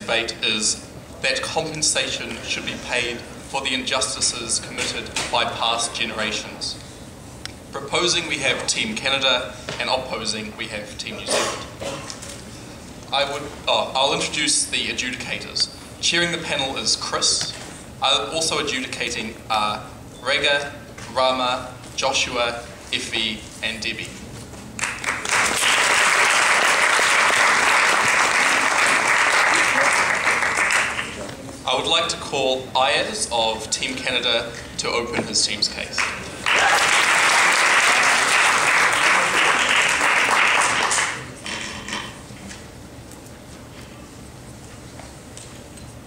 debate is that compensation should be paid for the injustices committed by past generations. Proposing, we have Team Canada, and opposing, we have Team New Zealand. I'll introduce the adjudicators. Chairing the panel is Chris. Also adjudicating are Rega, Rama, Joshua, Effie, and Debbie. I would like to call Ayaz of Team Canada to open his team's case.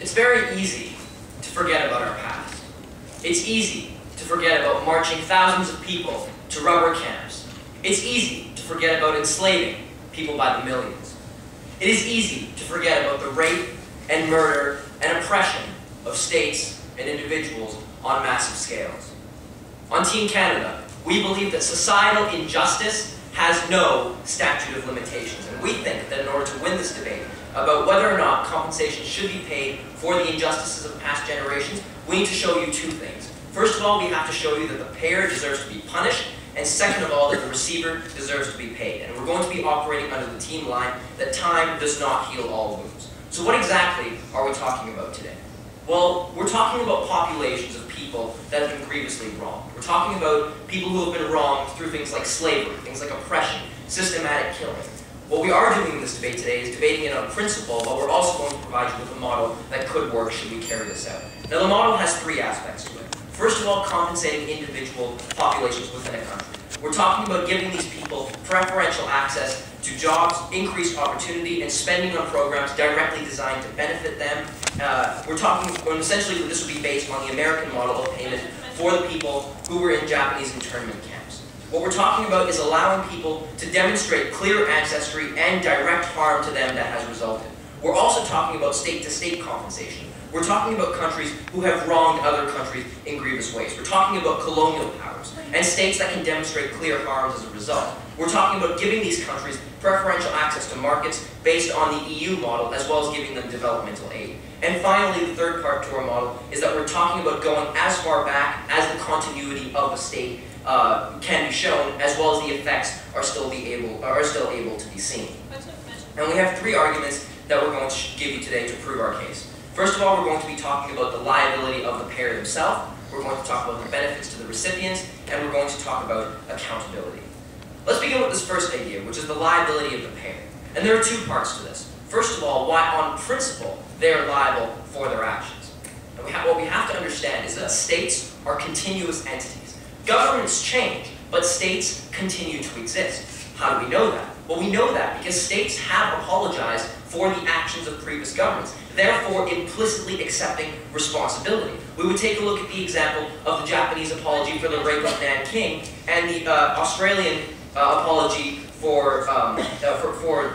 It's very easy to forget about our past. It's easy to forget about marching thousands of people to rubber camps. It's easy to forget about enslaving people by the millions. It is easy to forget about the rape and murder and oppression of states and individuals on massive scales. On Team Canada, we believe that societal injustice has no statute of limitations, and we think that in order to win this debate about whether or not compensation should be paid for the injustices of past generations, we need to show you two things. First of all, we have to show you that the payer deserves to be punished, and second of all, that the receiver deserves to be paid. And we're going to be operating under the team line that time does not heal all wounds. So what exactly are we talking about today? Well, we're talking about populations of people that have been grievously wronged. We're talking about people who have been wronged through things like slavery, things like oppression, systematic killing. What we are doing in this debate today is debating it on principle, but we're also going to provide you with a model that could work should we carry this out. Now, the model has three aspects to it. First of all, compensating individual populations within a country. We're talking about giving these people preferential access to jobs, increased opportunity, and spending on programs directly designed to benefit them. Essentially, this would be based on the American model of payment for the people who were in Japanese internment camps. What we're talking about is allowing people to demonstrate clear ancestry and direct harm to them that has resulted. We're also talking about state-to-state compensation. We're talking about countries who have wronged other countries in grievous ways. We're talking about colonial powers and states that can demonstrate clear harms as a result. We're talking about giving these countries preferential access to markets based on the EU model, as well as giving them developmental aid. And finally, the third part to our model is that we're talking about going as far back as the continuity of a state can be shown, as well as the effects are still able to be seen. And we have three arguments that we're going to give you today to prove our case. First of all, we're going to be talking about the liability of the payer themselves, we're going to talk about the benefits to the recipients, and we're going to talk about accountability. Let's begin with this first idea, which is the liability of the payer. And there are two parts to this. First of all, why on principle they are liable for their actions. And what we have to understand is that states are continuous entities. Governments change, but states continue to exist. How do we know that? Well, we know that because states have apologized for the actions of previous governments, therefore implicitly accepting responsibility. We would take a look at the example of the Japanese apology for the rape of Nanking and the Australian apology for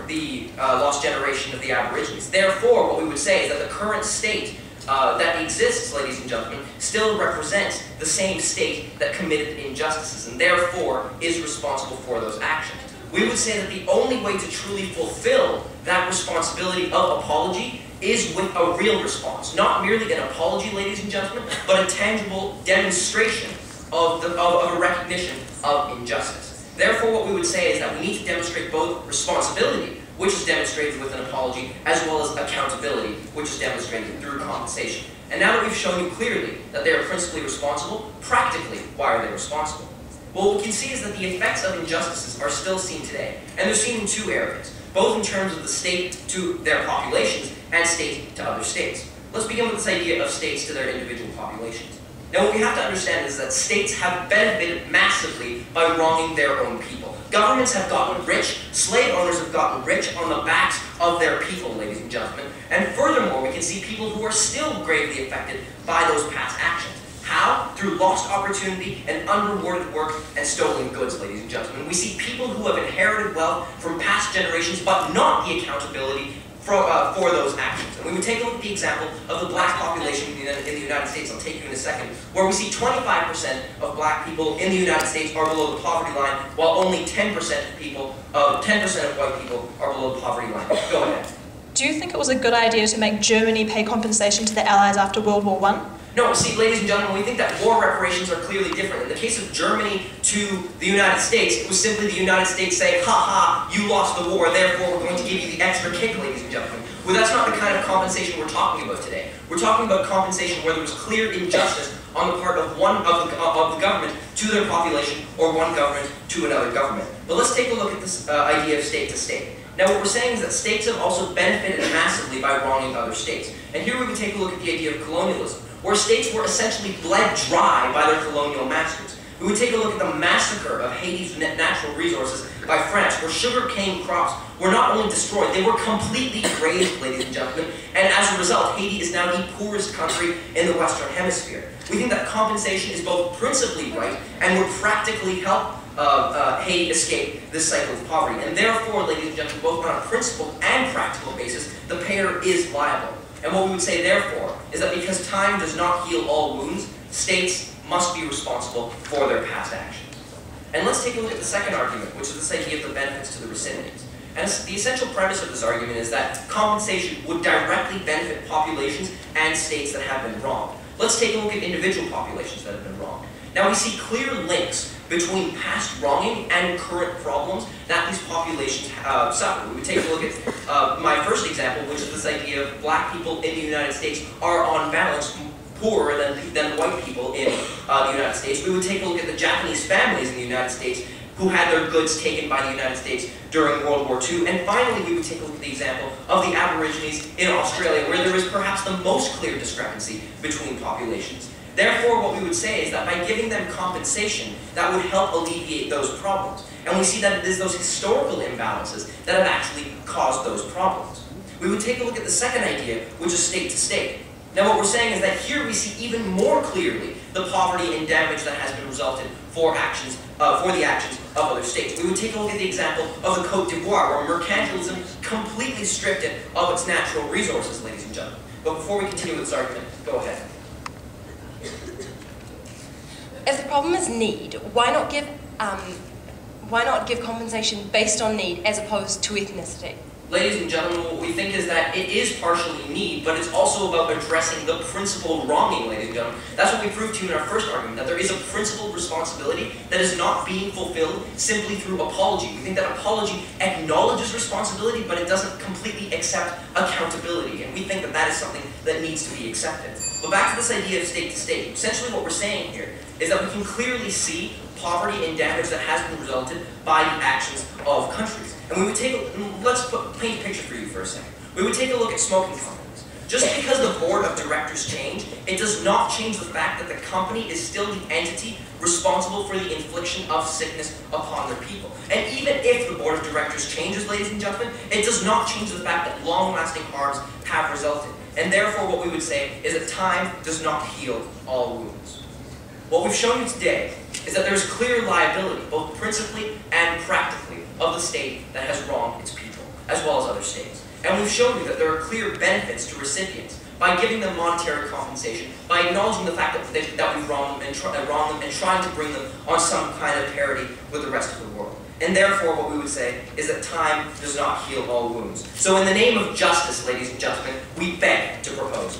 the lost generation of the Aborigines. Therefore, what we would say is that the current state that exists, ladies and gentlemen, still represents the same state that committed injustices and therefore is responsible for those actions. We would say that the only way to truly fulfill that responsibility of apology is with a real response. Not merely an apology, ladies and gentlemen, but a tangible demonstration of a recognition of injustice. Therefore, what we would say is that we need to demonstrate both responsibility, which is demonstrated with an apology, as well as accountability, which is demonstrated through compensation. And now that we've shown you clearly that they are principally responsible, practically, why are they responsible? Well, what we can see is that the effects of injustices are still seen today, and they're seen in two areas, both in terms of the state to their populations and state to other states. Let's begin with this idea of states to their individual populations. Now, what we have to understand is that states have benefited massively by wronging their own people. Governments have gotten rich, slave owners have gotten rich on the backs of their people, ladies and gentlemen, and furthermore, we can see people who are still gravely affected by those past actions. How? Through lost opportunity and unrewarded work and stolen goods, ladies and gentlemen. We see people who have inherited wealth from past generations, but not the accountability for those actions. And we would take a look at the example of the black population in the United States. I'll take you in a second, where we see 25% of black people in the United States are below the poverty line, while only 10% of white people are below the poverty line. Go ahead. Do you think it was a good idea to make Germany pay compensation to the Allies after World War I? No, see, ladies and gentlemen, we think that war reparations are clearly different. In the case of Germany to the United States, it was simply the United States saying, ha ha, you lost the war, therefore we're going to give you the extra kick, ladies and gentlemen. Well, that's not the kind of compensation we're talking about today. We're talking about compensation where there was clear injustice on the part of one of the government to their population, or one government to another government. But let's take a look at this idea of state to state. Now what we're saying is that states have also benefited massively by wronging other states. And here we would take a look at the idea of colonialism, where states were essentially bled dry by their colonial masters. We would take a look at the massacre of Haiti's natural resources by France, where sugarcane crops were not only destroyed, they were completely grazed, ladies and gentlemen, and as a result, Haiti is now the poorest country in the Western Hemisphere. We think that compensation is both principally right and would practically help Haiti escape this cycle of poverty. And therefore, ladies and gentlemen, both on a principled and practical basis, the payer is liable. And what we would say, therefore, is that because time does not heal all wounds, states must be responsible for their past actions. And let's take a look at the second argument, which is this idea of the benefits to the recipients. And the essential premise of this argument is that compensation would directly benefit populations and states that have been wronged. Let's take a look at individual populations that have been wronged. Now we see clear links between past wronging and current problems that these populations suffer. We would take a look at my first example, which is this idea of black people in the United States are on balance poorer than white people in the United States. We would take a look at the Japanese families in the United States who had their goods taken by the United States during World War II. And finally, we would take a look at the example of the Aborigines in Australia, where there is perhaps the most clear discrepancy between populations. Therefore, what we would say is that by giving them compensation, that would help alleviate those problems. And we see that it is those historical imbalances that have actually caused those problems. We would take a look at the second idea, which is state to state. Now what we're saying is that here we see even more clearly the poverty and damage that has been resulted for the actions of other states. We would take a look at the example of the Côte d'Ivoire, where mercantilism completely stripped it of its natural resources, ladies and gentlemen. But before we continue with this argument, go ahead. If the problem is need, why not give compensation based on need as opposed to ethnicity? Ladies and gentlemen, what we think is that it is partially need, but it's also about addressing the principled wronging, ladies and gentlemen. That's what we proved to you in our first argument, that there is a principled responsibility that is not being fulfilled simply through apology. We think that apology acknowledges responsibility, but it doesn't completely accept accountability, and we think that that is something that needs to be accepted. But back to this idea of state to state. Essentially what we're saying here is that we can clearly see poverty and damage that has been resulted by the actions of countries. And we would paint a picture for you for a second. We would take a look at smoking companies. Just because the board of directors change, it does not change the fact that the company is still the entity responsible for the infliction of sickness upon their people. And even if the board of directors changes, ladies and gentlemen, it does not change the fact that long-lasting harms have resulted. And therefore what we would say is that time does not heal all wounds. What we've shown you today is that there is clear liability, both principally and practically, of the state that has wronged its people, as well as other states. And we've shown you that there are clear benefits to recipients by giving them monetary compensation, by acknowledging the fact that we've wronged them and trying to bring them on some kind of parity with the rest of the world. And therefore, what we would say is that time does not heal all wounds. So in the name of justice, ladies and gentlemen, we beg to propose.